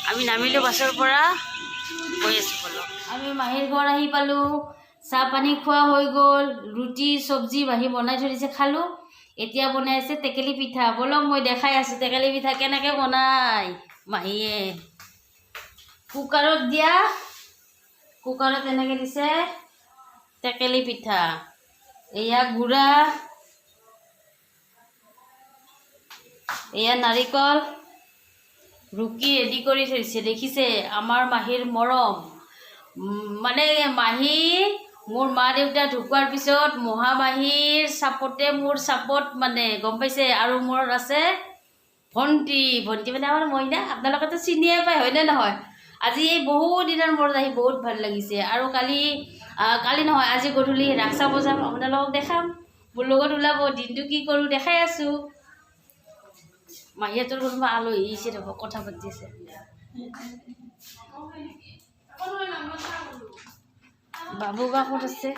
আমি নামিলোঁ বাছৰ পৰা গৈ আছোঁ বোলো। আমি মাহীৰ ঘৰ আহি পালোঁ, চাহ পানী খোৱা হৈ গ'ল, ৰুটি চব্জি মাহী বনাই থৈ দিছে খালোঁ। এতিয়া বনাই আছে টেকেলি পিঠা। বলক মই দেখাই আছোঁ টেকেলি পিঠা কেনেকৈ বনাই মাহীয়ে। কুকাৰত দিয়া, কুকাৰত এনেকৈ দিছে টেকেলি পিঠা। এয়া গুড়া, এয়া নাৰিকল ৰুকি ৰেডি কৰি থৈছে। দেখিছে আমাৰ মাহীৰ মৰম। মানে মাহী মোৰ মা দেউতা ঢুকোৱাৰ পিছত মহামাহীৰ চাপতে মোৰ চাপত মানে গম পাইছে। আৰু মোৰ আছে ভণ্টি, ভণ্টি মানে আমাৰ মইনা। আপোনালোকেতো চিনিয়ে পায় হয়নে নহয়? আজি এই বহুত দিনৰ মূৰত আহি বহুত ভাল লাগিছে। আৰু কালি নহয় আজি গধূলি ৰাস চাব যাম, আপোনালোকক দেখাম। মোৰ লগত ওলাব, দিনটো কি কৰোঁ দেখাই আছোঁ। মাহীহঁতৰ কোনোবা আলহী আহিছে ৰ'ব, কথা পাতি আছে। বাবু বা ক'ত আছে,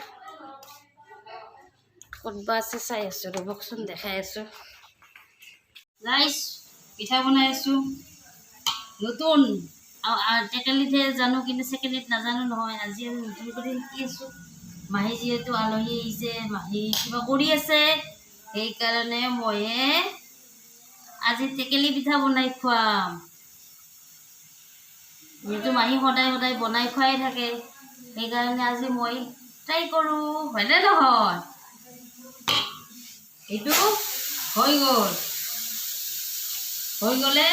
ক'তবা আছে চাই আছোঁ ৰ'বকচোন, দেখাই আছোঁ। ৰাইচ পিঠা বনাই আছোঁ নতুন। টেকেলিতহে জানো কিন্তু চেকেলিত নাজানো নহয়। আজি আমি নতুন কৰি শিকি আছোঁ। মাহী যিহেতু আলহী আহিছে, মাহী কিবা কৰি আছে, সেইকাৰণে ময়ে আজি টেকেলি পিঠা বনাই খুৱাম। যিহেতু মাহী সদায় সদায় বনাই খুৱাই থাকে, সেইকাৰণে আজি মই ট্ৰাই কৰোঁ, হয়নে নহয়? এইটো হৈ গ'ল, হৈ গ'লে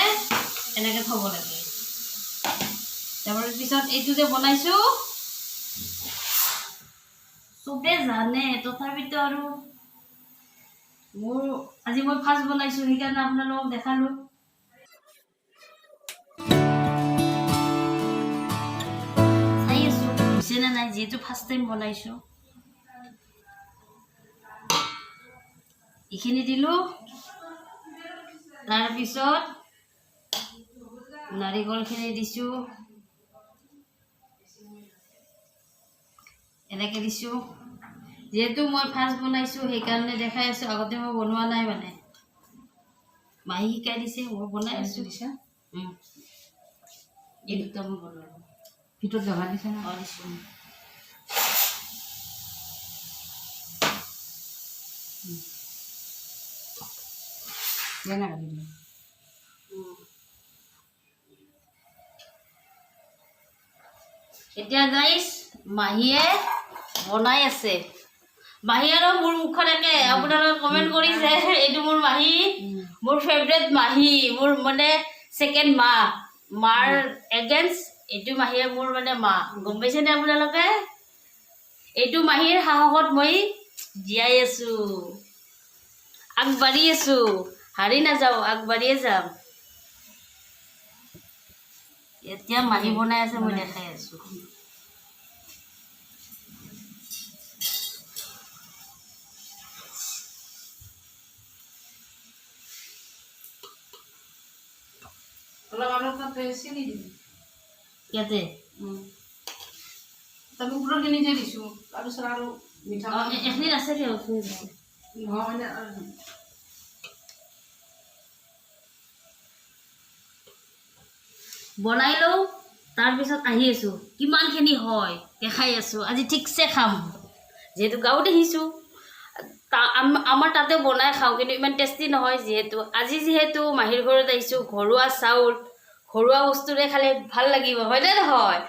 এনেকৈ থ'ব লাগে। তাৰপৰা পিছত এইটো যে বনাইছোঁ চবে জানে, তথাপিতো আৰু মোৰ আজি মই ফাৰ্ষ্ট বনাইছোঁ, সেইকাৰণে আপোনালোকক দেখালোঁ। চাই আছোঁ হৈছে নে নাই, যিহেতু ফাৰ্ষ্ট টাইম বনাইছোঁ। এইখিনি দিলোঁ, তাৰপিছত নাৰিকলখিনি দিছোঁ, এনেকৈ দিছোঁ। যিহেতু মই ফাৰ্ষ্ট বনাইছোঁ সেইকাৰণে দেখাই আছোঁ। আগতে মই বনোৱা নাই মানে, মাহী শিকাই দিছে, মই বনাই আছোঁ। এই দুটা মই বনালোঁ, ভিতৰত জমা দিছে না দিছোঁ। এতিয়া গাইছ মাহীয়ে বনাই আছে। মাহী আৰু মোৰ মুখখন একে, আপোনালোকে কমেণ্ট কৰিছে এইটো মোৰ মাহী, মোৰ ফেভৰেট মাহী, মোৰ মানে ছেকেণ্ড মা। মাৰ এগেইনষ্ট এইটো মাহীয়ে মোৰ মানে মা, গম পাইছেনে আপোনালোকে? এইটো মাহীৰ সাহসত মই জীয়াই আছোঁ, আগবাঢ়ি আছোঁ, হাৰি নাযাওঁ, আগবাঢ়িয়ে যাম। এতিয়া মাহী বনাই আছে, মই দেখাই আছোঁ। ইয়াতে আমি ওপৰৰখিনি যে দিছোঁ, তাৰপিছত আৰু মিঠা এইখিনিত আছে দিয়ক। বনাই লওঁ, তাৰপিছত আহি আছোঁ কিমানখিনি হয় দেখাই আছোঁ। আজি ঠিকছে খাম, যিহেতু গাঁৱত আহিছোঁ। আমাৰ তাতে বনাই খাওঁ, কিন্তু ইমান টেষ্টি নহয়। যিহেতু মাহীৰ ঘৰত আহিছোঁ, ঘৰুৱা চাউল ঘৰুৱা বস্তুৰে খালে ভাল লাগিব, হয়নে নহয়?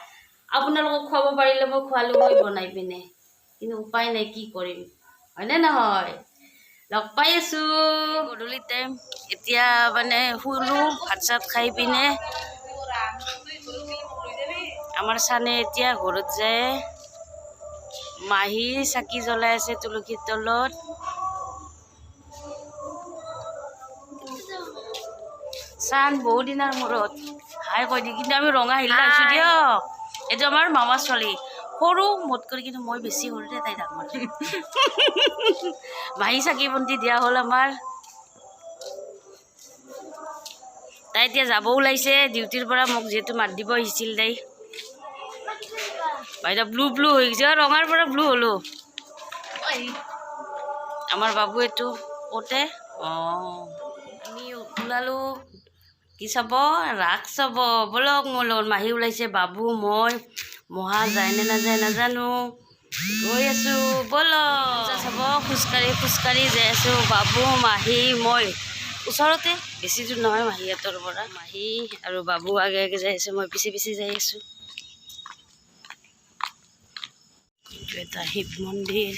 আপোনালোকক খুৱাব পাৰিলে মই খোৱালোঁ মই বনাই পিনে, কিন্তু উপায় নাই, কি কৰিম, হয়নে নহয়? লগ পাই আছোঁ গধূলি টাইম। এতিয়া মানে শুলোঁ, ভাত চাত খাই পিনে। আমাৰ চানে এতিয়া ঘৰত যায়, মাহী চাকি জ্বলাই আছে তুলসীৰ তলত। চান বহুত দিনৰ মূৰত হাই কৈ দি, কিন্তু আমি ৰঙা হিলা হৈছোঁ দিয়ক। এইটো আমাৰ মামা ছোৱালী, সৰু মোত কৰি, কিন্তু মই বেছি সৰু দে, তাই ডাঙৰ। মাহী চাকি বন্তি দিয়া হ'ল আমাৰ। তাই এতিয়া যাব ওলাইছে ডিউটিৰ পৰা, মোক যিহেতু মাত দিব আহিছিল তাই। বাইদেউ ব্লু হৈ গৈছে, ৰঙাৰ পৰা ব্লু হ'লোঁ। আমাৰ বাবু এইটো ক'তে আমি ওলালোঁ কি চাব ৰাস চাব বলক মোৰ লগত মাহী ওলাইছে বাবু মই মহা যায় নে নাযায় নাজানো গৈ আছোঁ বলক চাব খোজকাঢ়ি যাই আছোঁ বাবু মাহী মই ওচৰতে বেছি দূৰ নহয় মাহীহঁতৰ পৰা মাহী আৰু বাবু আগে আগে যাই আছোঁ মই পিছে যাই আছোঁ এইটো এটা শিৱ মন্দিৰ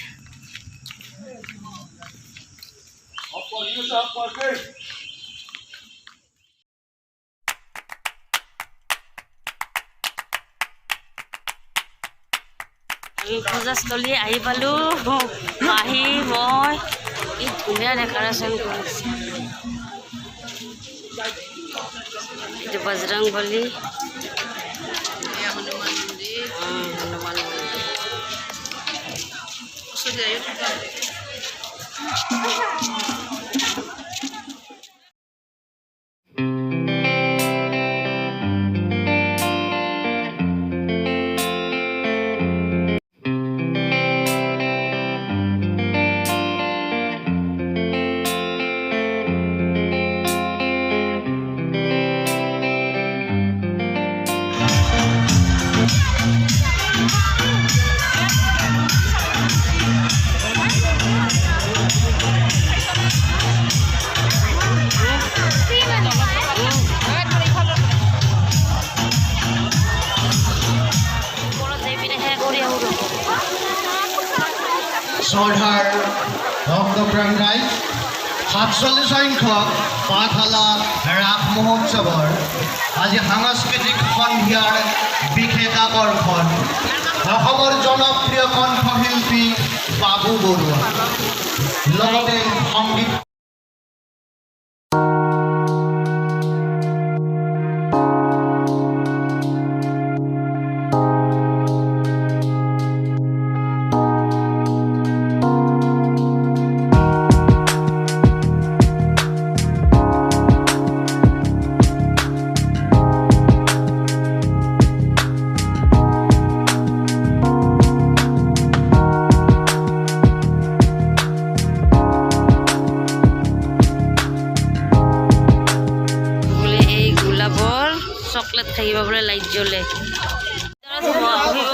আমি পূজাস্থলী আহি পালোঁ মাহী মই কি ধুনীয়া ডেকৰেশ্যন কৰিছে এইটো বজৰং বলী হনুমান মন্দিৰ হনুমান মন্দিৰ ওচৰতে আহি থকা শ্ৰদ্ধাৰ ভক্তপ্ৰাণ ৰাইজ ৪৭ সংখ্যক পাঠশালা ৰাস মহোৎসৱৰ আজি সাংস্কৃতিক সন্ধিয়াৰ বিশেষ আকৰ্ষণ অসমৰ জনপ্ৰিয় কণ্ঠশিল্পী বাবু বৰুৱা লগতে সংগীত চকলেট থাকিব বোলে লাইট জ্বলে অভিভাৱক দিয়ে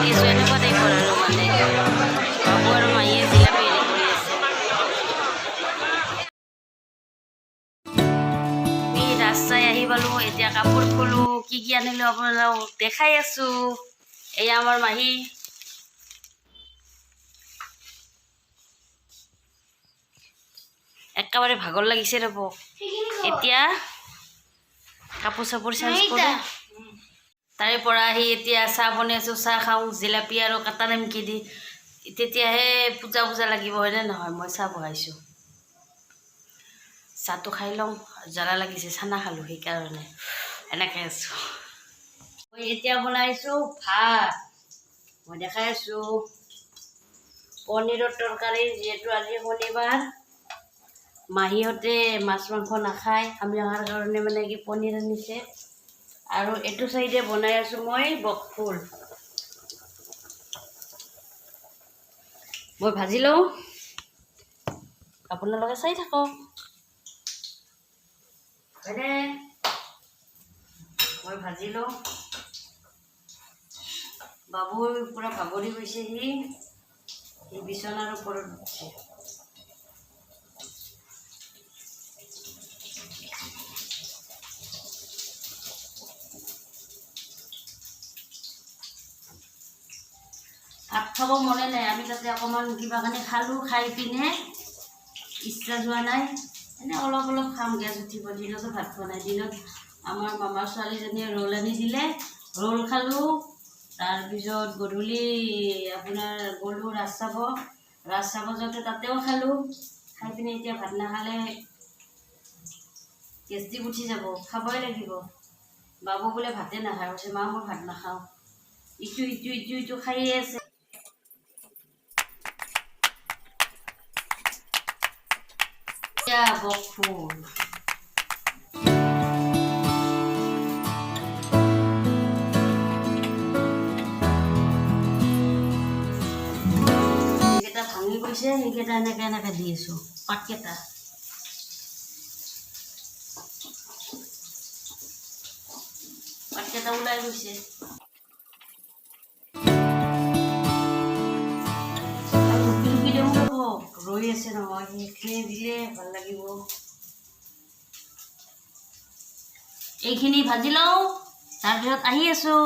কৰি আছোঁ এনেকুৱা টাইপৰ আৰু মানে বাবু আৰু মাহীয়ে জিলাপি হেৰি কৰি আছে। আমি ৰাস্তাই আহি পালোঁ, এতিয়া কাপোৰ খোলোঁ, কি কি আনিলোঁ আপোনালোকক দেখাই আছোঁ। এয়া আমাৰ মাহী, একেবাৰে ভাগৰ লাগিছে ৰ'ব। এতিয়া কাপোৰ চাপোৰ চেঞ্জ কৰোঁ, তাৰে পৰা আহি এতিয়া চাহ বনাই আছোঁ, চাহ খাওঁ জিলাপি আৰু কাটা নিমকি দি। তেতিয়াহে পূজা পূজা লাগিব হয়নে নহয়। মই চাহ বহাইছোঁ, চাহটো খাই লওঁ, জ্বলা লাগিছে, চানা খালোঁ সেইকাৰণে এনেকৈ আছোঁ। মই এতিয়া বনাইছোঁ ভাত, মই দেখাই আছোঁ পনীৰৰ তৰকাৰী, যিহেতু আজি শনিবাৰ, মাহীহঁতে মাছ মাংস নাখায়, আমি অহাৰ কাৰণে মানে কি পনীৰ আনিছে। আৰু এইটো চাইডে বনাই আছোঁ মই বকফুল, মই ভাজি লওঁ, আপোনালোকে চাই থাকক হয়নে। মই ভাজি লওঁ, বাবু পূৰা ভাগৰি গৈছে, সি বিচনাৰ ওপৰত উঠিছে। ভাত খাব মনে নাই, আমি তাতে অকণমান কিবা কানি খালোঁ, খাই পিনে ইচ্ছা যোৱা নাই, এনেই অলপ অলপ খাম, গেছ উঠিব। দিনতো ভাত খোৱা নাই, দিনত আমাৰ মামাৰ ছোৱালীজনীয়ে ৰোল আনি দিলে, ৰোল খালোঁ। তাৰপিছত গধূলি আপোনাৰ গ'লোঁ ৰাজ চাব যাওঁতে তাতেও খালোঁ, খাই পিনে এতিয়া ভাত নাখালে গেষ্টিক উঠি যাব, খাবই লাগিব। বাবু বোলে ভাতে নাখায়, কৈছে মা মই ভাত নাখাওঁ, ইটো খায়ে আছে। বকফুল সেইকেইটা ভাঙি গৈছে, সেইকেইটা এনেকৈ এনেকৈ দি আছোঁ, পাতকেইটা ওলাই গৈছে। ৰৈ আছে নহয়, সেইখিনি দিলে ভাল লাগিব। এইখিনি ভাজি লওঁ, তাৰপিছত আহি আছোঁ।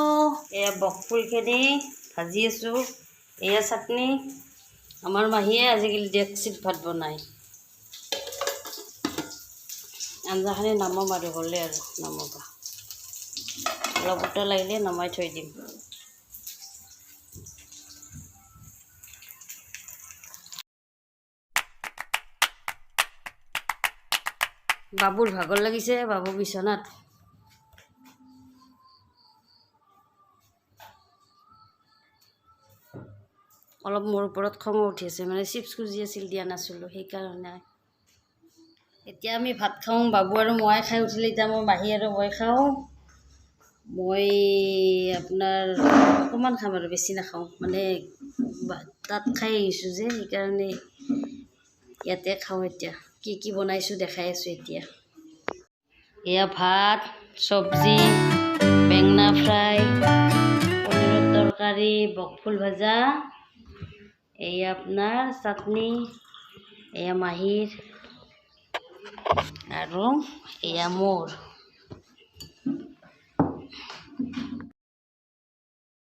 এয়া বকফুলখিনি ভাজি আছোঁ, এয়া চাটনি। আমাৰ মাহীয়ে আজিকালি ডেক্সিত ভাত বনায়। আঞ্জাখিনি নামাম আৰু হ'লে আৰু নামাবা, অলপ উতল লাগিলে নমাই থৈ দিম। বাবুৰ ভাগৰ লাগিছে, বাবু বিচনাত। অলপ মোৰ ওপৰত খং উঠি আছে, মানে চিপছ খুজি আছিল, দিয়া নাছিলোঁ সেইকাৰণে। এতিয়া আমি ভাত খাওঁ, বাবু আৰু মই খাই উঠিলে, এতিয়া মই মাহী আৰু মই খাওঁ। মই আপোনাৰ অকণমান খাম আৰু বেছি নাখাওঁ, মানে তাত খাই আহিছোঁ যে সেইকাৰণে ইয়াতে খাওঁ। এতিয়া কি কি বনাইছোঁ দেখাই আছোঁ। এতিয়া এয়া ভাত, চব্জি, বেঙেনা ফ্ৰাই, পনীৰৰ তৰকাৰী, বকফুল ভাজা, এয়া আপোনাৰ চাটনি, এয়া মাহীৰ আৰু এয়া মোৰ।